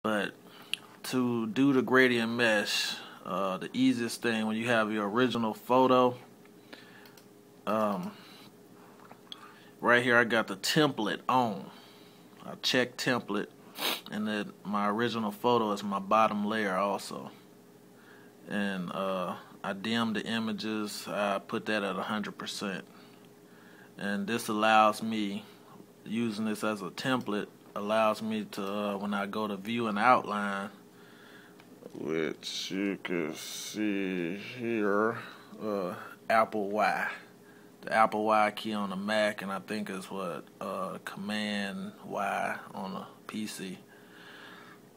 But to do the gradient mesh, the easiest thing when you have your original photo, right here I got the template on. I check template, and then my original photo is my bottom layer also. And I dim the images. I put that at 100%. And this allows me, using this as a template, allows me to, when I go to view and outline, which you can see here, Apple Y. The Apple Y key on the Mac, and I think it's what, Command Y on the PC.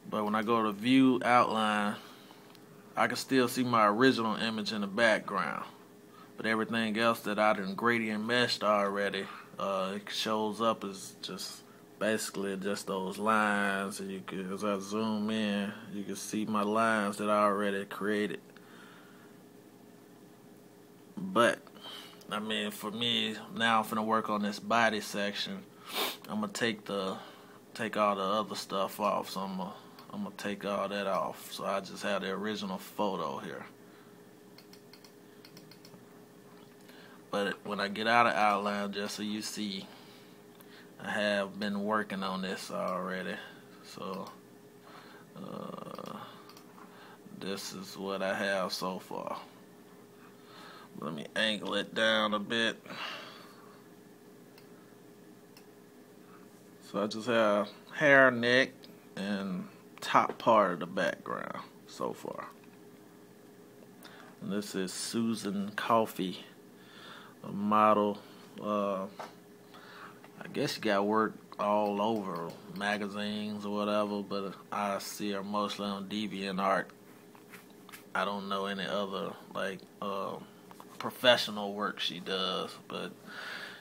But when I go to view outline, I can still see my original image in the background. But everything else that I done gradient meshed already, it shows up as just basically just those lines. And you can, as I zoom in, you can see my lines that I already created. But I mean, for me now, I'm finna work on this body section. I'm gonna take all the other stuff off. So I'm gonna take all that off. So I just have the original photo here. But when I get out of outline, just so you see, I have been working on this already. So this is what I have so far. Let me angle it down a bit. So I just have hair, neck, and top part of the background so far. And this is Susan Coffee, a model. I guess she got work all over magazines or whatever, but I see her mostly on DeviantArt. I don't know any other professional work she does, but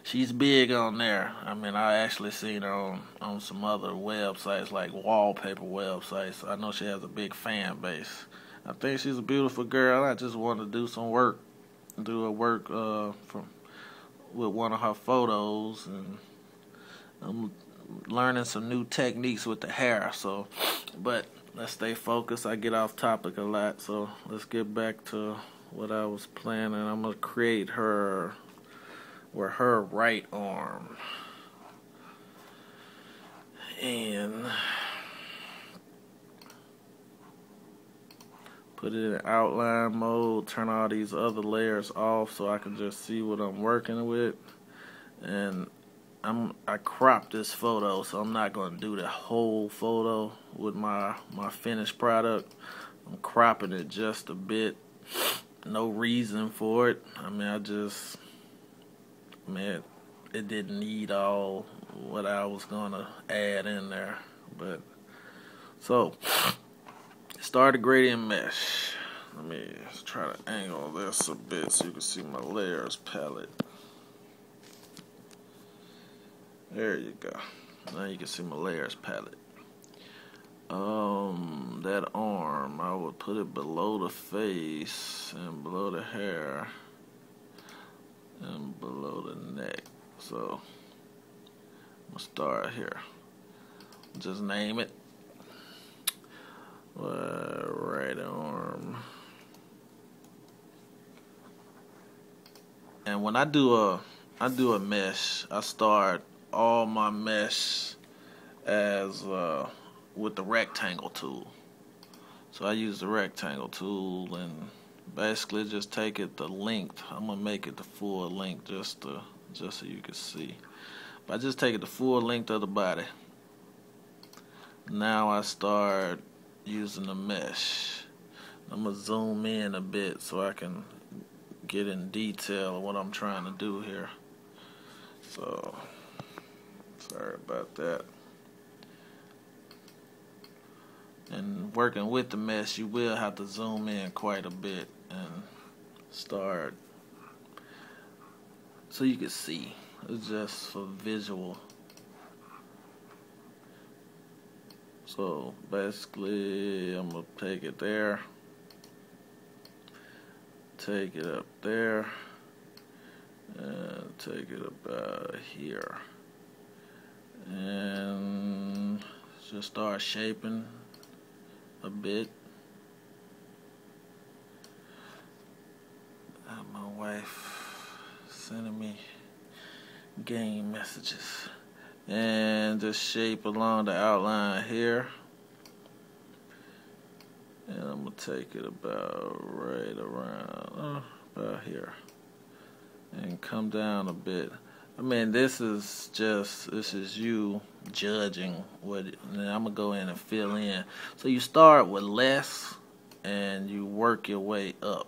she's big on there. I mean, I actually seen her on some other websites, like wallpaper websites. I know she has a big fan base. I think she's a beautiful girl. I just want to do some work, with one of her photos, and I'm learning some new techniques with the hair. So, but let's stay focused. I get off topic a lot, so let's get back to what I was planning. I'm gonna create her with her right arm, and put it in outline mode, turn all these other layers off so I can just see what I'm working with. And I cropped this photo, so I'm not going to do the whole photo with my finished product. I'm cropping it just a bit. No reason for it. I mean, it didn't need all what I was going to add in there. But so start a gradient mesh. Let me try to angle this a bit so you can see my layers palette. There you go. Now you can see my layers palette. That arm, I would put it below the face and below the hair and below the neck. So I'm gonna start here. Just name it. Right arm. And when I do a mesh, I start all my mesh as with the rectangle tool. So I use the rectangle tool and basically just take it the length. I'm gonna make it the full length just so you can see. But I just take it the full length of the body. Now I start using the mesh. I'm gonna zoom in a bit so I can get in detail of what I'm trying to do here. So sorry about that. And working with the mesh, you will have to zoom in quite a bit and start so you can see. It's just for visual. So basically, I'm gonna take it there, take it up there, and take it about here, and just start shaping a bit. My wife sending me game messages. And just shape along the outline here. And I'm going to take it about right around, about here. And come down a bit. I mean, this is you judging what it, and I'm going to go in and fill in. So you start with less and you work your way up.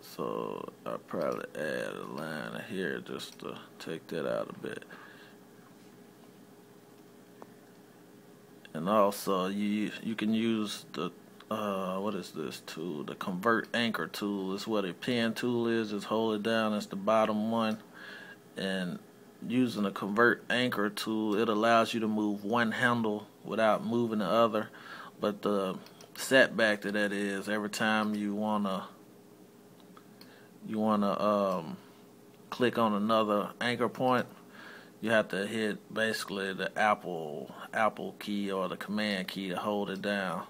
So I'll probably add a line here just to take that out a bit. And also you can use the what is this tool? The convert anchor tool is what a pen tool is. Just hold it down. It's the bottom one. And using the convert anchor tool, it allows you to move one handle without moving the other. But the setback to that is every time you wanna click on another anchor point, you have to hit basically the Apple key or the command key to hold it down.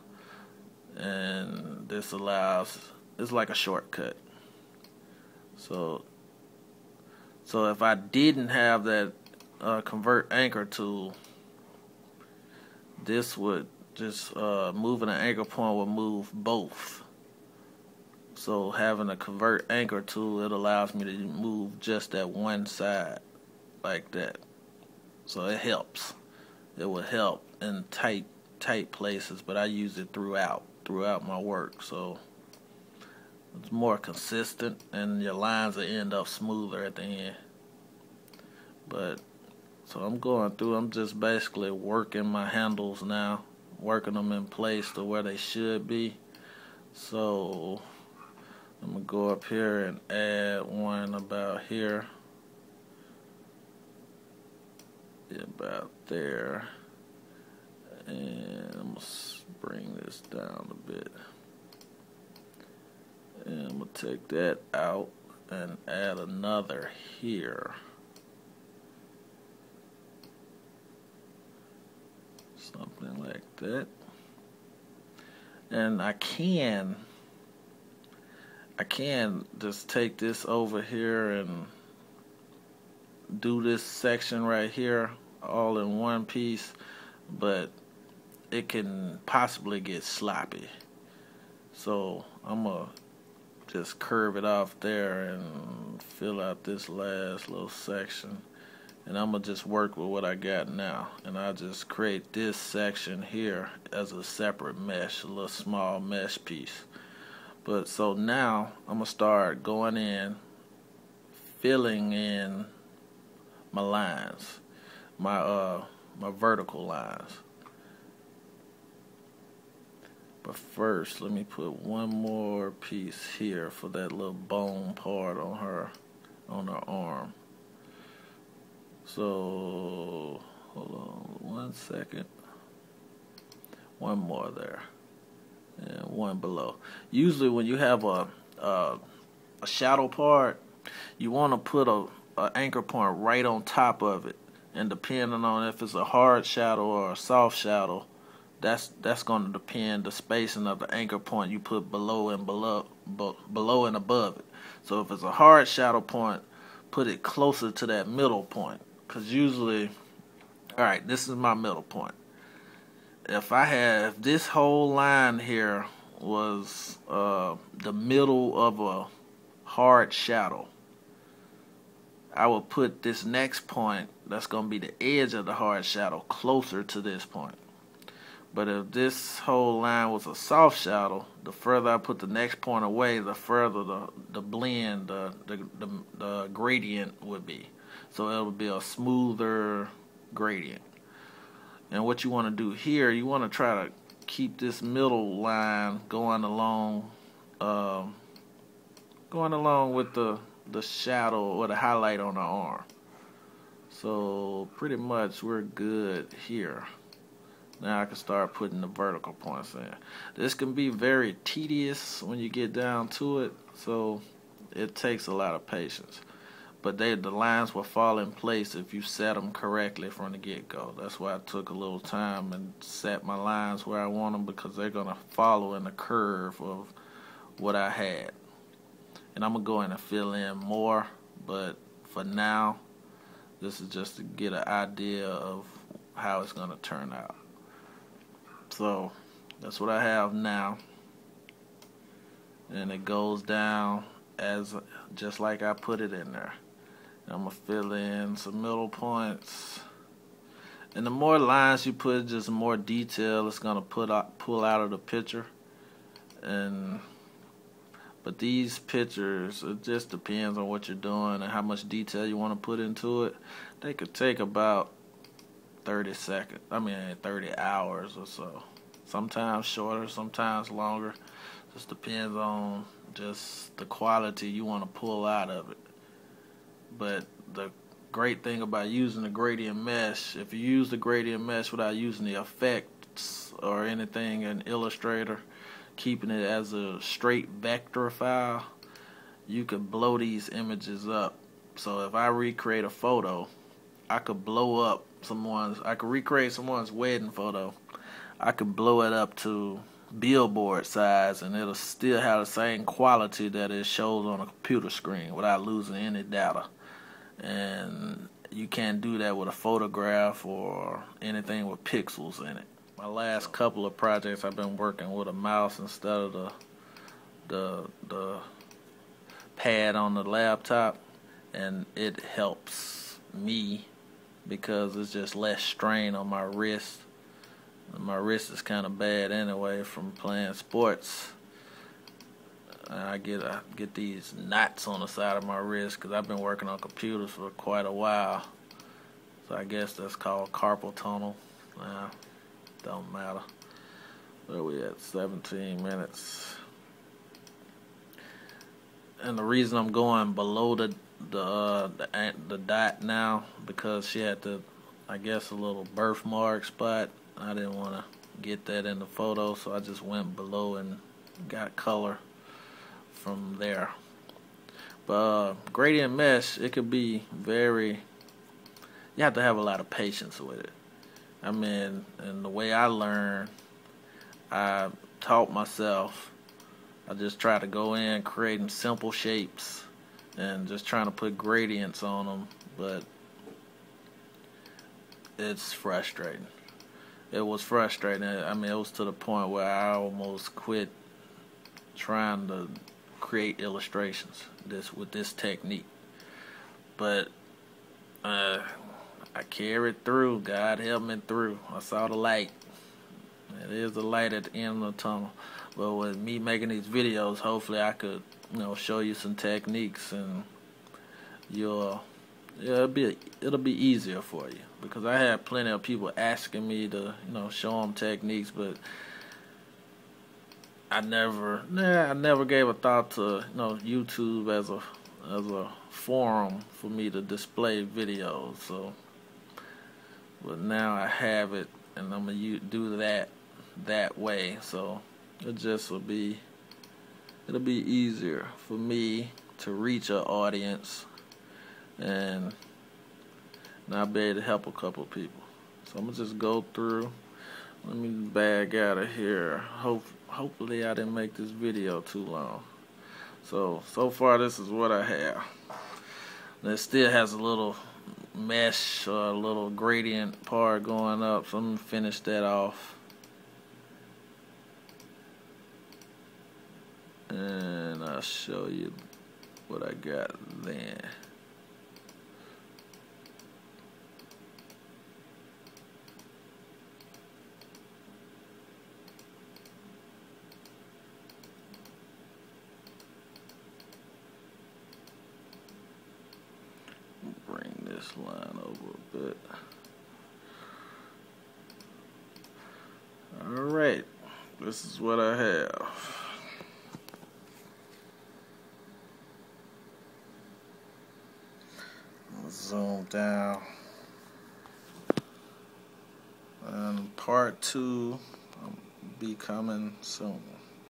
And this allows, it's like a shortcut. So if I didn't have that convert anchor tool, this would just moving an anchor point would move both. So having a convert anchor tool, it allows me to move just that one side like that. So it helps. It will help in tight places, but I use it throughout my work. So it's more consistent and your lines will end up smoother at the end. But so I'm going through, I'm just basically working my handles now, working them in place to where they should be. So I'm going to go up here and add one about here. About there. And I'm going to bring this down a bit. And I'm going to take that out and add another here. Something like that. And I can just take this over here and do this section right here all in one piece, but it can possibly get sloppy. So I'm gonna just curve it off there and fill out this last little section, and I'm gonna just work with what I got now, and I'll just create this section here as a separate mesh, a little small mesh piece. But so now I'm gonna start going in, filling in my lines, my vertical lines. But first, let me put one more piece here for that little bone part on her arm. So hold on 1 second. One more there. And one below. Usually when you have a shadow part, you want to put a anchor point right on top of it, and depending on if it's a hard shadow or a soft shadow, that's going to depend the spacing of the anchor point you put below and above it. So if it's a hard shadow point, put it closer to that middle point, because usually, all right, this is my middle point. If this whole line here was the middle of a hard shadow, I will put this next point that's going to be the edge of the hard shadow closer to this point. But if this whole line was a soft shadow, the further I put the next point away, the further the blend, the gradient would be. So it would be a smoother gradient. And what you want to do here, you want to try to keep this middle line going along with the shadow or the highlight on the arm. So pretty much we're good here. Now I can start putting the vertical points in. This can be very tedious when you get down to it, so it takes a lot of patience. but the lines will fall in place if you set them correctly from the get-go. That's why I took a little time and set my lines where I want them, because they're going to follow in the curve of what I had. And I'm going to go in and fill in more, but for now, this is just to get an idea of how it's going to turn out. So that's what I have now, and it goes down as just like I put it in there. And I'm going to fill in some middle points, and the more lines you put, just more detail it's going to pull out of the picture. But these pictures, it just depends on what you're doing and how much detail you want to put into it. They could take about 30 hours or so. Sometimes shorter, sometimes longer. Just depends on just the quality you want to pull out of it. But the great thing about using the gradient mesh, if you use the gradient mesh without using the effects or anything in Illustrator, keeping it as a straight vector file, you could blow these images up. So if I recreate a photo, I could blow up I could recreate someone's wedding photo. I could blow it up to billboard size, and it'll still have the same quality that it shows on a computer screen without losing any data. And you can't do that with a photograph or anything with pixels in it. My last couple of projects, I've been working with a mouse instead of the pad on the laptop, and it helps me because it's just less strain on my wrist. My wrist is kind of bad anyway from playing sports. I get these knots on the side of my wrist because I've been working on computers for quite a while. So I guess that's called carpal tunnel. Don't matter. Where we at? 17 minutes. And the reason I'm going below the dot now, because she had I guess a little birthmark spot. I didn't want to get that in the photo, so I just went below and got color from there. But gradient mesh, it could be you have to have a lot of patience with it. I mean, and the way I learned, I taught myself. I just try to go in creating simple shapes and just trying to put gradients on them, but it's frustrating. It was frustrating. I mean, it was to the point where I almost quit trying to create illustrations with this technique. But I carried through. God helped me through. I saw the light. It is the light at the end of the tunnel. But with me making these videos, hopefully I could, show you some techniques, and it'll be easier for you. Because I had plenty of people asking me to, show them techniques, but I never gave a thought to, YouTube as a forum for me to display videos. So, but now I have it, and I'm gonna do that way. So it'll be easier for me to reach an audience, and I'll be able to help a couple of people. So I'm gonna just go through. Let me bag out of here. Hopefully I didn't make this video too long. So far this is what I have. And it still has a little mesh or a little gradient part going up, so I'm gonna finish that off. And I'll show you what I got then. Bring this line over a bit. Alright, this is what I have. Zoom down. And part 2 will be coming soon.